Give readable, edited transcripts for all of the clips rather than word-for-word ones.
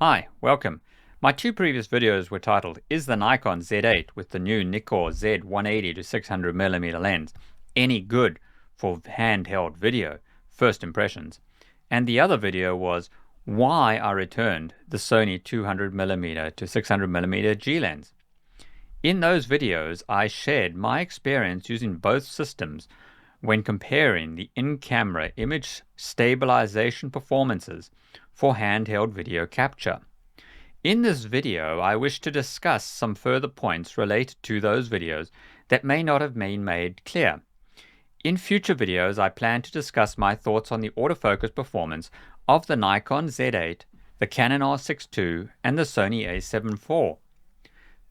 Hi, welcome. My two previous videos were titled, Is the Nikon Z8 with the new Nikon Z180-600mm lens any good for handheld video? First impressions. And the other video was, Why I returned the Sony 200mm to 600mm G lens. In those videos, I shared my experience using both systems when comparing the in-camera image stabilization performances for handheld video capture. In this video, I wish to discuss some further points related to those videos that may not have been made clear. In future videos, I plan to discuss my thoughts on the autofocus performance of the Nikon Z8, the Canon R6 II, and the Sony A7IV.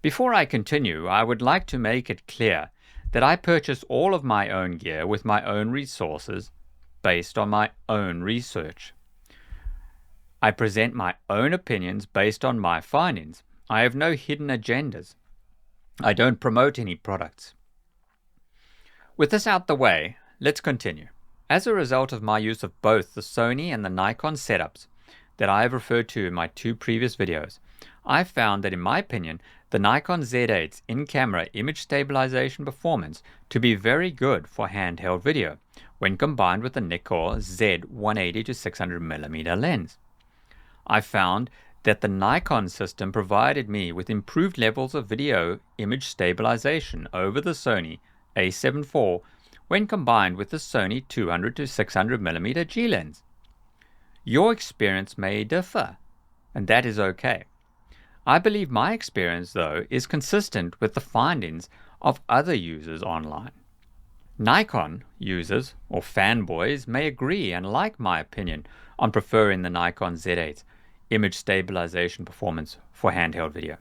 Before I continue, I would like to make it clear that I purchase all of my own gear with my own resources based on my own research. I present my own opinions based on my findings. I have no hidden agendas. I don't promote any products. With this out the way, let's continue. As a result of my use of both the Sony and the Nikon setups that I have referred to in my two previous videos, I found that in my opinion, the Nikon Z8's in-camera image stabilization performance to be very good for handheld video when combined with the Nikon Z180-600mm lens. I found that the Nikon system provided me with improved levels of video image stabilization over the Sony A7IV when combined with the Sony 200-600mm G lens. Your experience may differ, and that is okay. I believe my experience, though, is consistent with the findings of other users online. Nikon users, or fanboys, may agree and like my opinion on preferring the Nikon Z8's image stabilization performance for handheld video.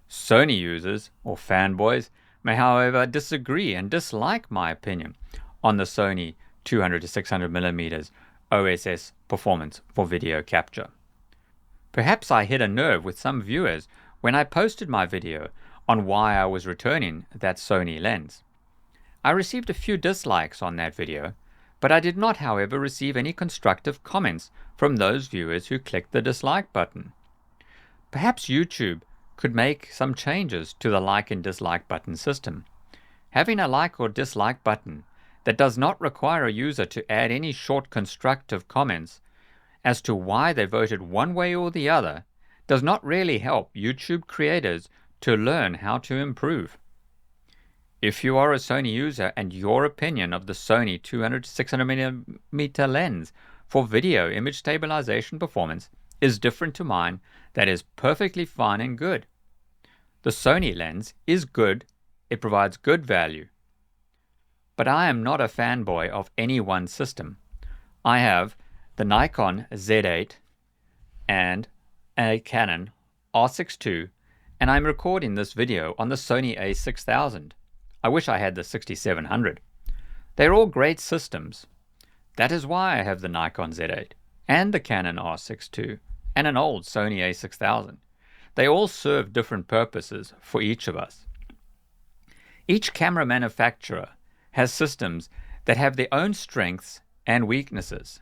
Sony users, or fanboys, may however disagree and dislike my opinion on the Sony 200-600mm OSS performance for video capture. Perhaps I hit a nerve with some viewers when I posted my video on why I was returning that Sony lens. I received a few dislikes on that video, but I did not, however, receive any constructive comments from those viewers who clicked the dislike button. Perhaps YouTube could make some changes to the like and dislike button system. Having a like or dislike button that does not require a user to add any short constructive comments as to why they voted one way or the other does not really help YouTube creators to learn how to improve. If you are a Sony user and your opinion of the Sony 200-600mm lens for video image stabilization performance is different to mine, that is perfectly fine and good. The Sony lens is good, it provides good value. But I am not a fanboy of any one system. I have the Nikon Z8 and a Canon R6 II, and I'm recording this video on the Sony A6000. I wish I had the 6700. They're all great systems. That is why I have the Nikon Z8 and the Canon R6 II and an old Sony A6000. They all serve different purposes for each of us. Each camera manufacturer has systems that have their own strengths and weaknesses.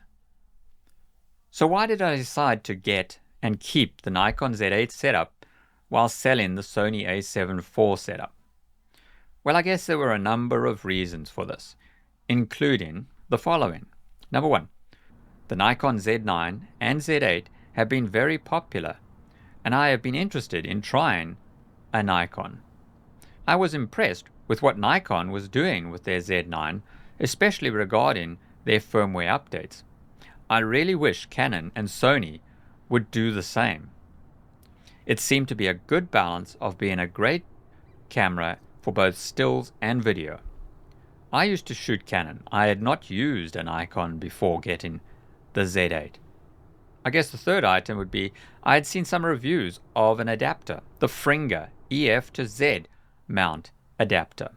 So why did I decide to get and keep the Nikon Z8 setup while selling the Sony A7IV setup? Well, I guess there were a number of reasons for this, including the following. Number one, the Nikon Z9 and Z8 have been very popular, and I have been interested in trying a Nikon. I was impressed with what Nikon was doing with their Z9, especially regarding their firmware updates. I really wish Canon and Sony would do the same. It seemed to be a good balance of being a great camera for both stills and video. I used to shoot Canon. I had not used a Nikon before getting the Z8. I guess the third item would be I had seen some reviews of an adapter, the Fringer EF Z mount adapter.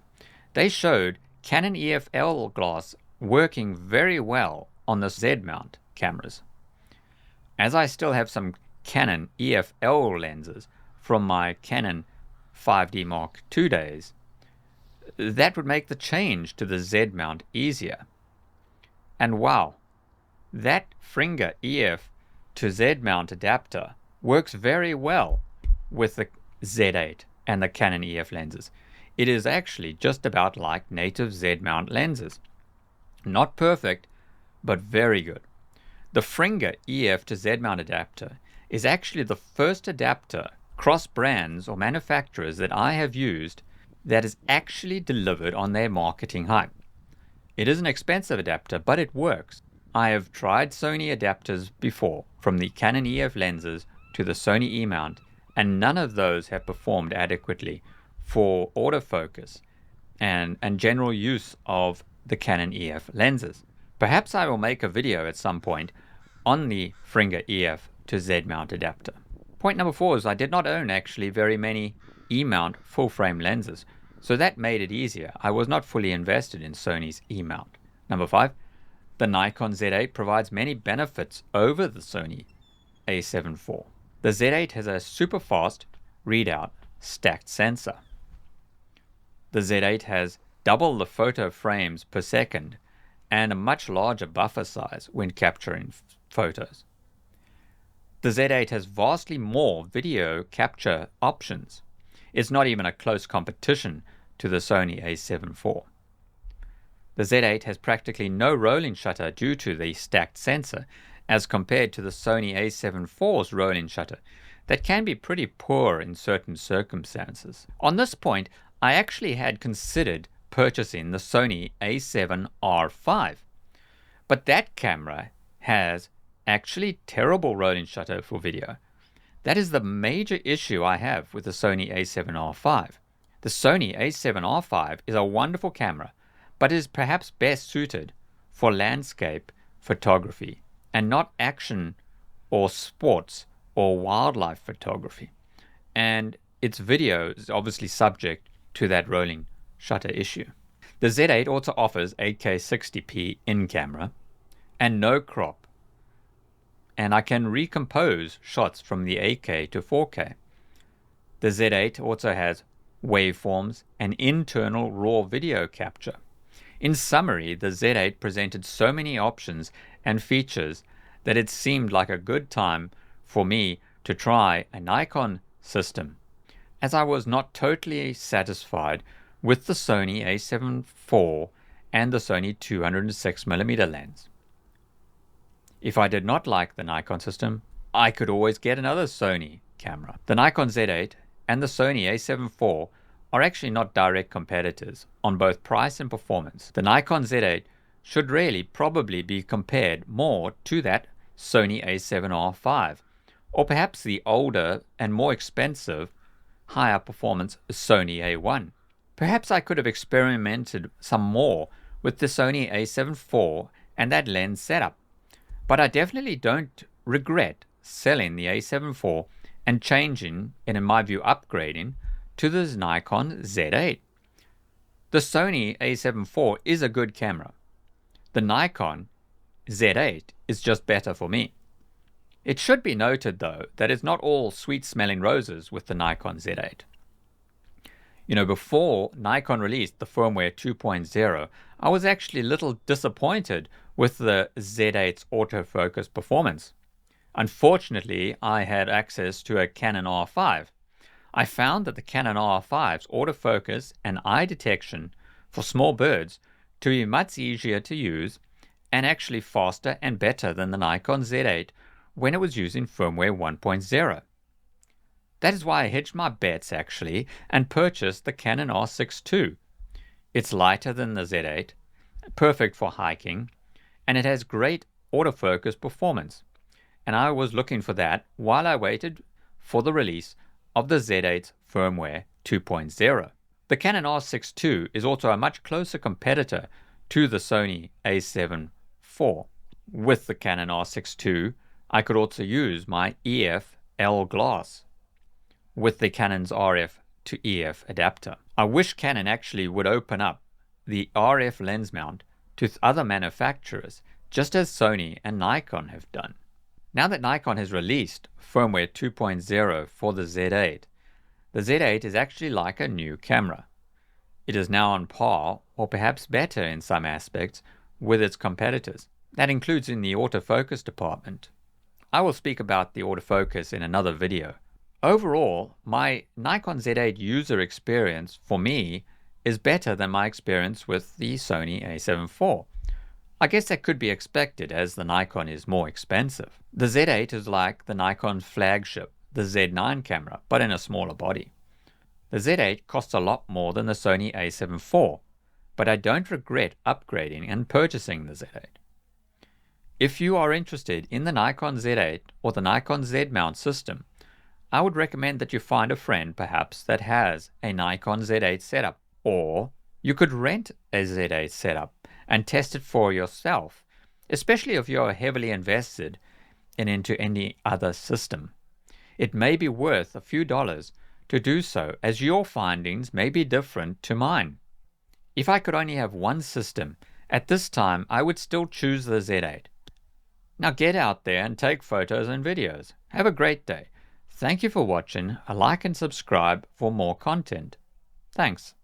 They showed Canon EFL glass working very well on the Z mount cameras. As I still have some Canon EFL lenses from my Canon 5D Mark II days, that would make the change to the Z mount easier. And wow, that Fringer EF to Z mount adapter works very well with the Z8 and the Canon EF lenses. It is actually just about like native Z mount lenses. Not perfect, but very good. The Fringer EF to Z mount adapter is actually the first adapter cross brands or manufacturers that I have used that is actually delivered on their marketing hype. It is an expensive adapter, but it works. I have tried Sony adapters before, from the Canon EF lenses to the Sony E-mount, and none of those have performed adequately for autofocus and general use of the Canon EF lenses. Perhaps I will make a video at some point on the Fringer EF to Z-mount adapter. Point number 4 is I did not own actually very many E-mount full-frame lenses, so that made it easier. I was not fully invested in Sony's E-mount. Number 5, the Nikon Z8 provides many benefits over the Sony A7 IV. The Z8 has a super fast readout stacked sensor. The Z8 has double the photo frames per second and a much larger buffer size when capturing photos. The Z8 has vastly more video capture options. It's not even a close competition to the Sony A7 IV. The Z8 has practically no rolling shutter due to the stacked sensor, as compared to the Sony A7 IV's rolling shutter that can be pretty poor in certain circumstances. On this point, I actually had considered purchasing the Sony A7RV, but that camera has actually terrible rolling shutter for video. That is the major issue I have with the Sony A7RV. The Sony A7RV is a wonderful camera, but is perhaps best suited for landscape photography and not action or sports or wildlife photography. And its video is obviously subject to that rolling shutter issue. The Z8 also offers 8K 60p in camera and no crop, and I can recompose shots from the 8K to 4K. The Z8 also has waveforms and internal raw video capture. In summary, the Z8 presented so many options and features that it seemed like a good time for me to try a Nikon system, as I was not totally satisfied with the Sony A7 IV and the Sony 206mm lens. If I did not like the Nikon system, I could always get another Sony camera. The Nikon Z8 and the Sony A7 IV are actually not direct competitors on both price and performance. The Nikon Z8 should really probably be compared more to that Sony A7R5, or perhaps the older and more expensive, higher performance Sony A1. Perhaps I could have experimented some more with the Sony A7 IV and that lens setup, but I definitely don't regret selling the A7 IV and changing, and in my view upgrading, to the Nikon Z8. The Sony A7 IV is a good camera. The Nikon Z8 is just better for me. It should be noted though that it's not all sweet smelling roses with the Nikon Z8. You know, before Nikon released the firmware 2.0, I was actually a little disappointed with the Z8's autofocus performance. Unfortunately, I had access to a Canon R5. I found that the Canon R5's autofocus and eye detection for small birds to be much easier to use and actually faster and better than the Nikon Z8 when it was using firmware 1.0. That is why I hedged my bets actually and purchased the Canon R6 II. It's lighter than the Z8, perfect for hiking, and it has great autofocus performance. And I was looking for that while I waited for the release of the Z8's firmware 2.0. The Canon R6 II is also a much closer competitor to the Sony A7 IV. With the Canon R6 II, I could also use my EF L glass with the Canon's RF to EF adapter. I wish Canon actually would open up the RF lens mount to other manufacturers, just as Sony and Nikon have done. Now that Nikon has released firmware 2.0 for the Z8 is actually like a new camera. It is now on par, or perhaps better in some aspects, with its competitors. That includes in the autofocus department. I will speak about the autofocus in another video. Overall, my Nikon Z8 user experience for me is better than my experience with the Sony A7 IV. I guess that could be expected as the Nikon is more expensive. The Z8 is like the Nikon flagship, the Z9 camera, but in a smaller body. The Z8 costs a lot more than the Sony A7 IV, but I don't regret upgrading and purchasing the Z8. If you are interested in the Nikon Z8 or the Nikon Z mount system, I would recommend that you find a friend perhaps that has a Nikon Z8 setup, or you could rent a Z8 setup and test it for yourself, especially if you are heavily invested into any other system. It may be worth a few dollars to do so, as your findings may be different to mine. If I could only have one system, at this time I would still choose the Z8. Now get out there and take photos and videos. Have a great day. Thank you for watching. Like and subscribe for more content. Thanks.